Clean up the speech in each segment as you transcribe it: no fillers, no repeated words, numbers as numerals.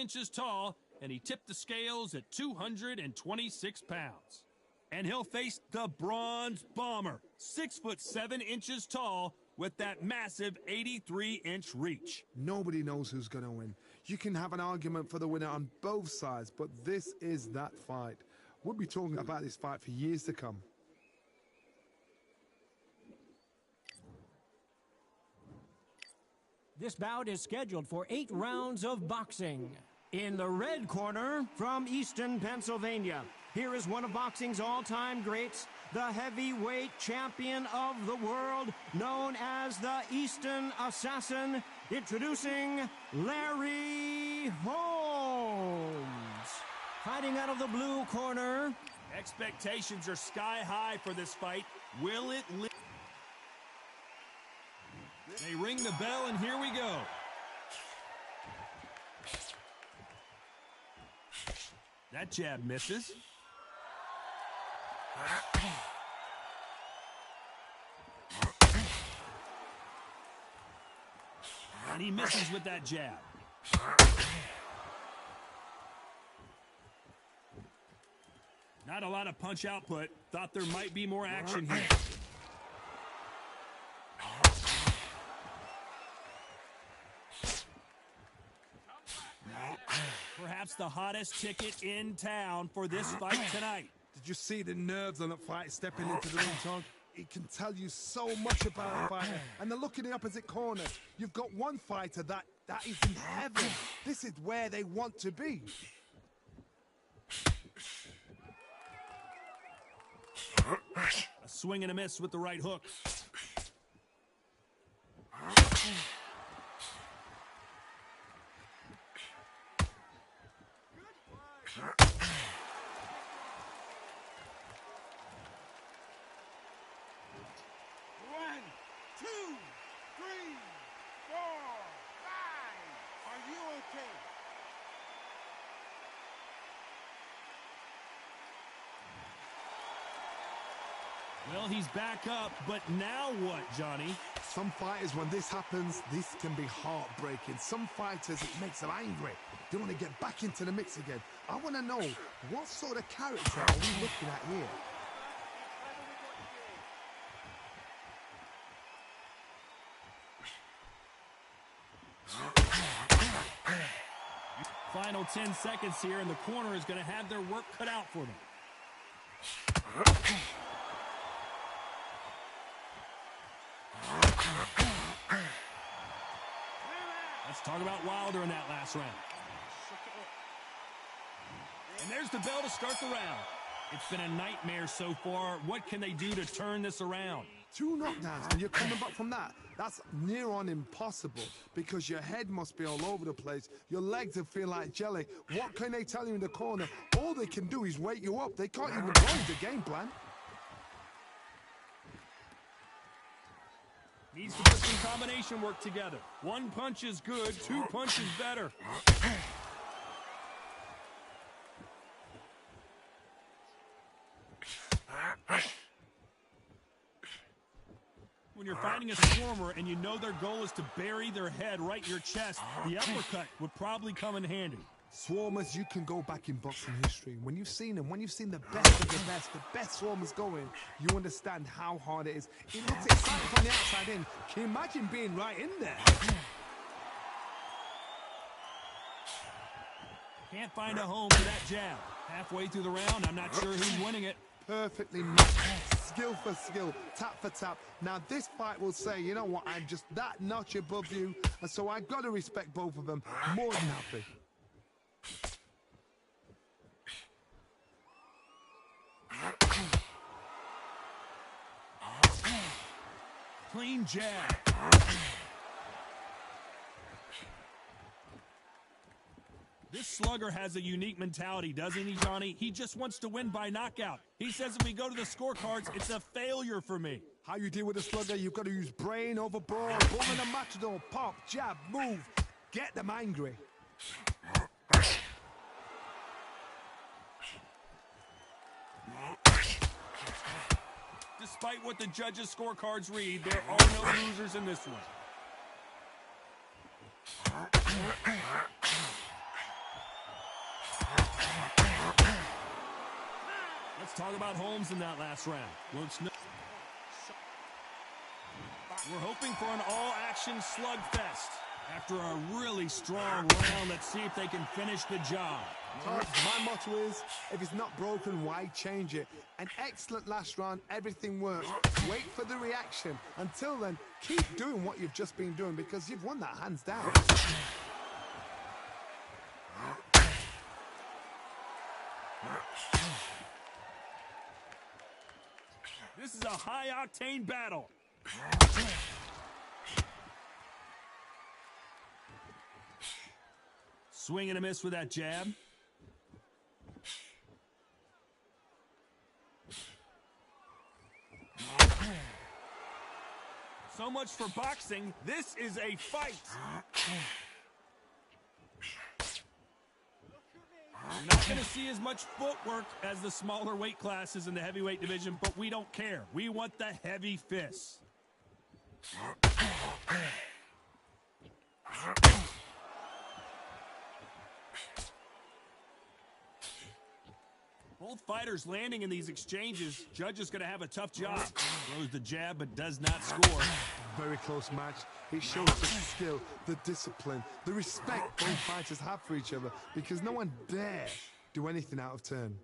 inches tall, and he tipped the scales at 226 pounds. And he'll face the Bronze Bomber, 6'7" tall, with that massive 83-inch reach. Nobody knows who's going to win. You can have an argument for the winner on both sides, but this is that fight. We'll be talking about this fight for years to come. This bout is scheduled for 8 rounds of boxing. In the red corner, from Easton, Pennsylvania, here is one of boxing's all-time greats, the heavyweight champion of the world, known as the Easton Assassin, introducing Larry Holmes. Fighting out of the blue corner. Expectations are sky high for this fight. Will it live? They ring the bell, and here we go. That jab misses. And he misses with that jab. Not a lot of punch output. Thought there might be more action here. Perhaps the hottest ticket in town for this fight tonight. Did you see the nerves on that fight stepping into the ring, Tom? It can tell you so much about a fighter. And then look in the opposite corner. You've got one fighter that is in heaven. This is where they want to be. A swing and a miss with the right hook. Well, he's back up, but now what, Johnny? Some fighters, when this happens, this can be heartbreaking. Some fighters, it makes them angry. They want to get back into the mix again. I want to know, what sort of character are we looking at here? Final 10 seconds here, and the corner is going to have their work cut out for them. Let's talk about Wilder in that last round. And there's the bell to start the round. It's been a nightmare so far. What can they do to turn this around? 2 knockdowns, and you're coming back from that. That's near on impossible, because your head must be all over the place. Your legs will feel like jelly. What can they tell you in the corner? All they can do is wake you up. They can't even run the game plan. Needs to put some combination work together. 1 punch is good, 2 punches better. When you're fighting a swarmer and you know their goal is to bury their head right in your chest, the uppercut would probably come in handy. Swarmers, you can go back in boxing history. When you've seen them, when you've seen the best swarmers going, you understand how hard it is. It looks exciting from the outside in. Can you imagine being right in there? Can't find a home for that jab. Halfway through the round, I'm not sure who's winning it. Perfectly matched, skill for skill, tap for tap. Now this fight will say, you know what, I'm just that notch above you, and so I've got to respect both of them. More than happy. Clean jab. This slugger has a unique mentality, doesn't he, Johnny? He just wants to win by knockout. He says if we go to the scorecards, it's a failure for me. How you deal with a slugger, you've got to use brain over brawn. Boom in the matador, pop, jab, move. Get them angry. Despite what the judges' scorecards read, there are no losers in this one. Let's talk about Holmes in that last round. We're hoping for an all-action slugfest. After a really strong round, let's see if they can finish the job. My motto is, if it's not broken, why change it? An excellent last round, everything works. Wait for the reaction. Until then, keep doing what you've just been doing because you've won that hands down. This is a high-octane battle. Swing and a miss with that jab. So much for boxing. This is a fight. You're not going to see as much footwork as the smaller weight classes in the heavyweight division, but we don't care. We want the heavy fists. Both fighters landing in these exchanges. Judge is going to have a tough job. Throws the jab but does not score. Very close match. It shows the skill, the discipline, the respect both fighters have for each other because no one dare do anything out of turn.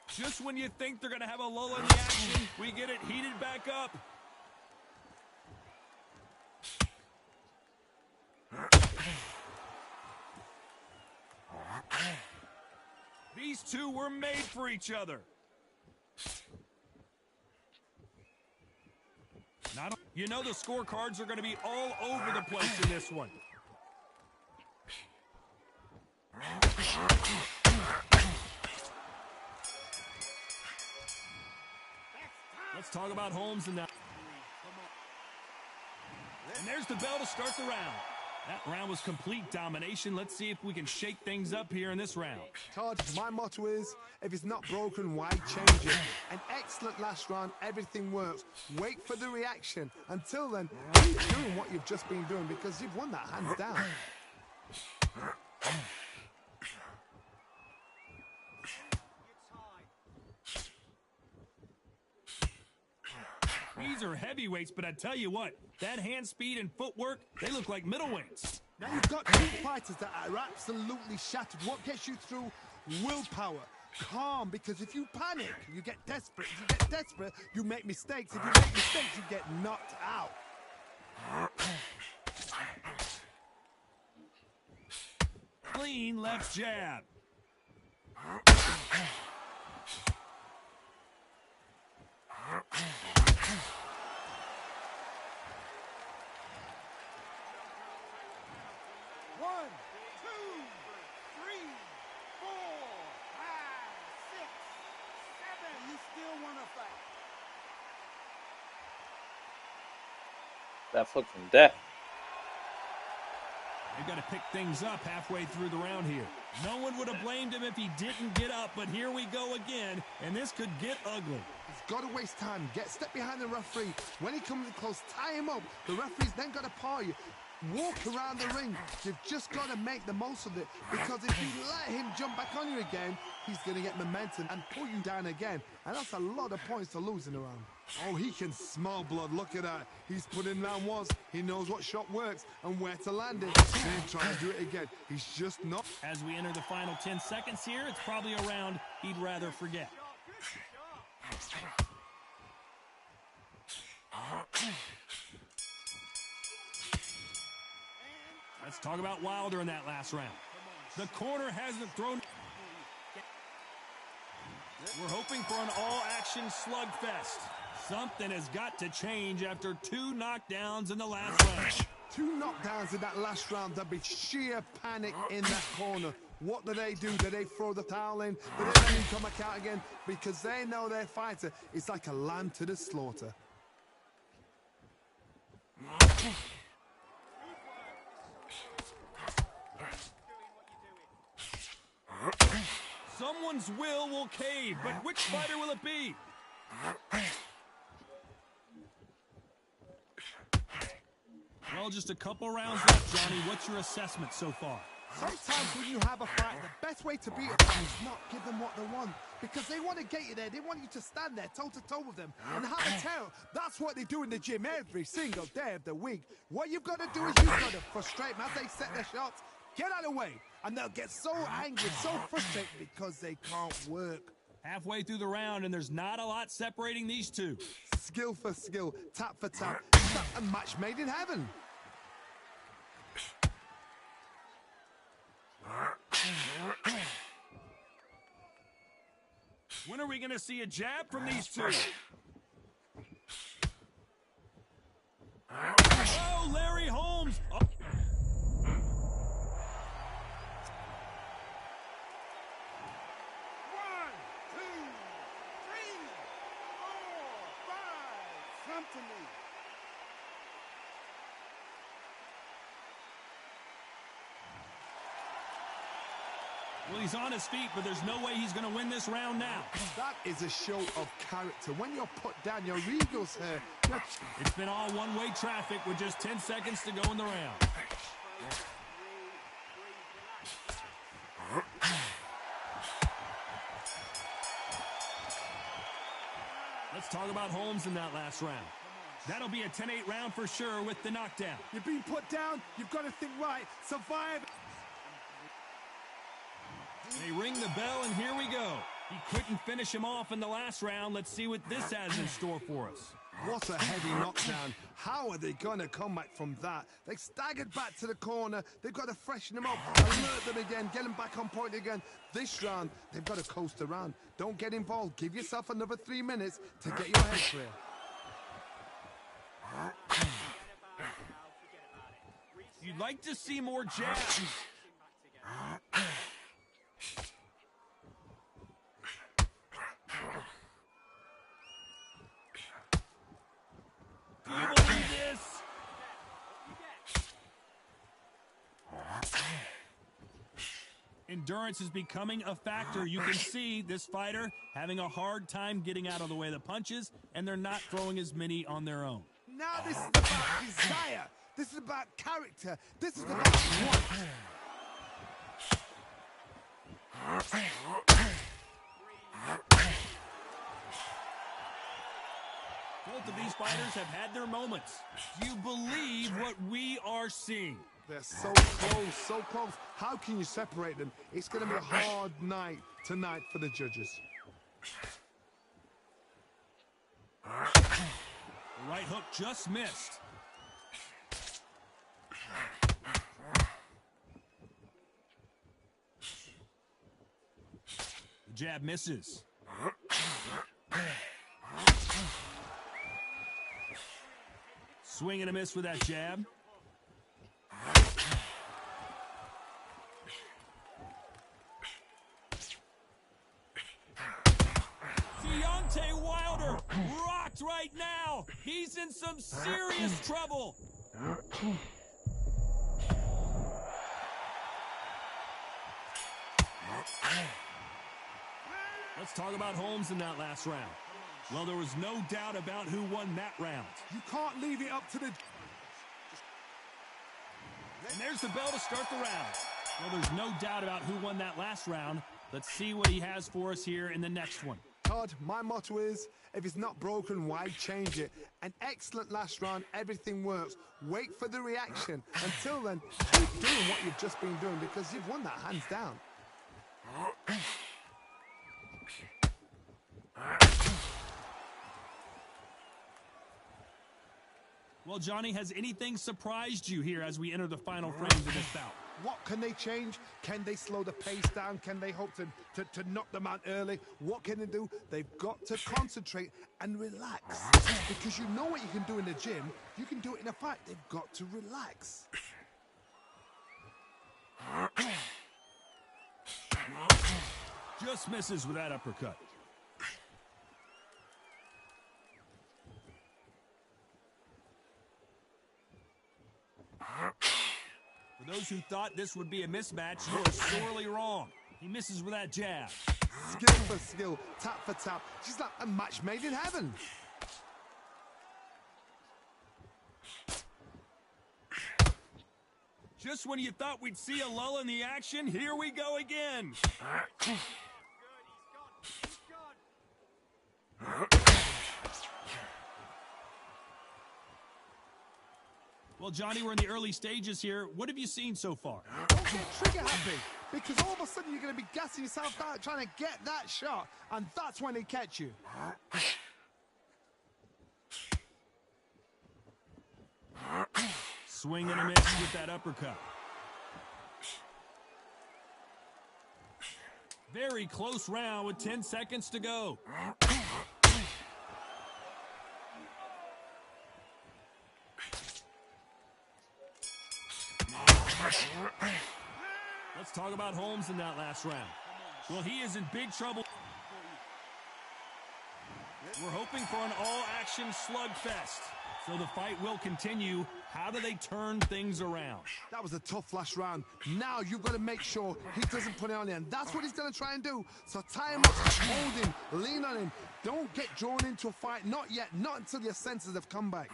Just when you think they're going to have a lull in the action, we get it heated back up. These two were made for each other. You know the scorecards are going to be all over the place in this one. Let's talk about Holmes in that. And there's the bell to start the round. That round was complete domination. Let's see if we can shake things up here in this round. Todd, my motto is, if it's not broken, why change it? An excellent last round, everything works. Wait for the reaction. Until then, keep doing what you've just been doing because you've won that hands down. These are heavyweights, but I tell you what, that hand speed and footwork, they look like middleweights. Now you've got two fighters that are absolutely shattered. What gets you through? Willpower. Calm, because if you panic, you get desperate. If you get desperate, you make mistakes. If you make mistakes, you get knocked out. Clean left jab. That foot from death. They've got to pick things up halfway through the round here. No one would have blamed him if he didn't get up, but here we go again, and this could get ugly. He's got to waste time. Step behind the referee. When he comes in close, tie him up. The referee's then got to paw you. Walk around the ring. You've just got to make the most of it, because if you let him jump back on you again, he's going to get momentum and pull you down again, and that's a lot of points to lose in a round. Oh, he can smell blood. Look at that. He's put in round once. He knows what shot works and where to land it. Then try to do it again. He's just not. As we enter the final 10 seconds here, it's probably a round he'd rather forget. Let's talk about Wilder in that last round. The corner hasn't thrown. We're hoping for an all-action slugfest. Something has got to change after two knockdowns in the last round. Two knockdowns in that last round. There'll be sheer panic in that corner. What do? Do they throw the towel in? Do they let him come back out again? Because they know their fighter is like a lamb to the slaughter. Someone's will cave, but which fighter will it be? Well, just a couple rounds left, Johnny. What's your assessment so far? Sometimes when you have a fight, the best way to beat them is not give them what they want. Because they want to get you there. They want you to stand there toe-to-toe with them and have a tear. That's what they do in the gym every single day of the week. What you've got to do is you've got to frustrate them as they set their shots. Get out of the way. And they'll get so angry, so frustrated because they can't work. Halfway through the round, and there's not a lot separating these two. Skill for skill, tap for tap. It's a match made in heaven. When are we going to see a jab from these two? Oh, Larry Holmes. Oh. 1, 2, 3, 4, 5. Come to me. Well, he's on his feet, but there's no way he's going to win this round now. That is a show of character. When you're put down, your ego's here. It's been all one-way traffic with just 10 seconds to go in the round. Let's talk about Holmes in that last round. That'll be a 10-8 round for sure with the knockdown. You're being put down. You've got to think right. Survive. They ring the bell, and here we go. He couldn't finish him off in the last round. Let's see what this has in store for us. What a heavy knockdown. How are they going to come back from that? They staggered back to the corner. They've got to freshen them up, alert them again, get them back on point again. This round, they've got to coast around. Don't get involved. Give yourself another 3 minutes to get your head clear. You'd like to see more jabs. Do you believe this? Endurance is becoming a factor. You can see this fighter having a hard time getting out of the way of the punches, and they're not throwing as many on their own. Now this is about desire. This is about character. This is about want. Both of these fighters have had their moments. Do you believe what we are seeing? They're so close, so close. How can you separate them? It's going to be a hard night tonight for the judges. The right hook just missed. The jab misses. Swing and a miss with that jab. Deontay Wilder rocked right now. He's in some serious trouble. Let's talk about Holmes in that last round. Well, there was no doubt about who won that round. You can't leave it up to the... And there's the bell to start the round. Well, there's no doubt about who won that last round. Let's see what he has for us here in the next one. Todd, my motto is, if it's not broken, why change it? An excellent last round, everything works. Wait for the reaction. Until then, keep doing what you've just been doing because you've won that hands down. Well, Johnny, has anything surprised you here as we enter the final frames of this bout? What can they change? Can they slow the pace down? Can they hope to knock them out early? What can they do? They've got to concentrate and relax. Because you know what you can do in the gym. You can do it in a fight. They've got to relax. Just misses with that uppercut. For those who thought this would be a mismatch, you are sorely wrong. He misses with that jab. Skill for skill, tap for tap. She's like a match made in heaven. Just when you thought we'd see a lull in the action, here we go again. Well, Johnny, we're in the early stages here. What have you seen so far? Don't get trigger happy, because all of a sudden you're going to be gassing yourself out trying to get that shot, and that's when they catch you. Swing and a miss with that uppercut. Very close round with 10 seconds to go. Let's talk about Holmes in that last round. Well, he is in big trouble. We're hoping for an all-action slugfest. So the fight will continue. How do they turn things around? That was a tough last round. Now you've got to make sure he doesn't put it on you, and that's what he's going to try and do. So tie him up, hold him, lean on him. Don't get drawn into a fight. Not yet. Not until your senses have come back.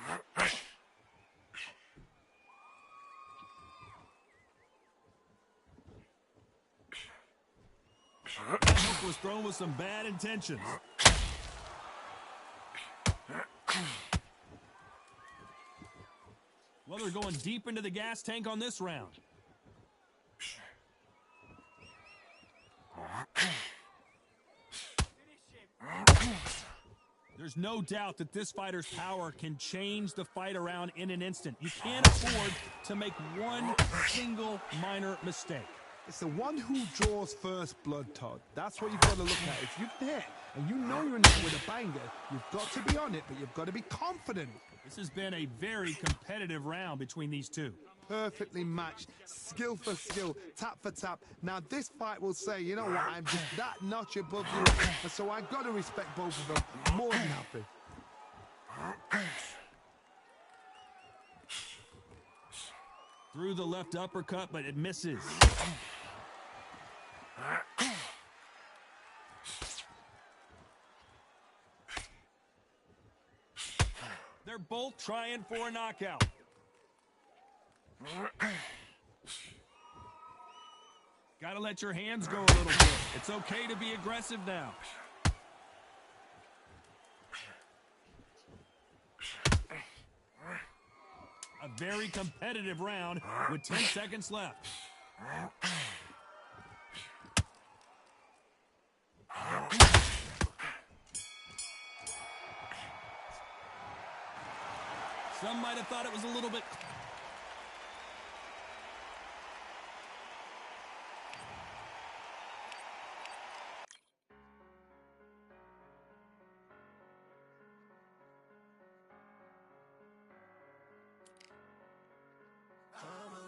That hook was thrown with some bad intentions. Well, they're going deep into the gas tank on this round. There's no doubt that this fighter's power can change the fight around in an instant. You can't afford to make one single minor mistake. It's the one who draws first blood, Todd. That's what you've got to look at. If you can hit and you know you're in there with a banger, you've got to be on it, but you've got to be confident. This has been a very competitive round between these two. Perfectly matched, skill for skill, tap for tap. Now this fight will say, you know what, I'm just that notch above you, and so I've got to respect both of them. More than happy. Through the left uppercut, but it misses. They're both trying for a knockout. Gotta let your hands go a little bit. It's okay to be aggressive now. A very competitive round with 10 seconds left. Some might have thought it was a little bit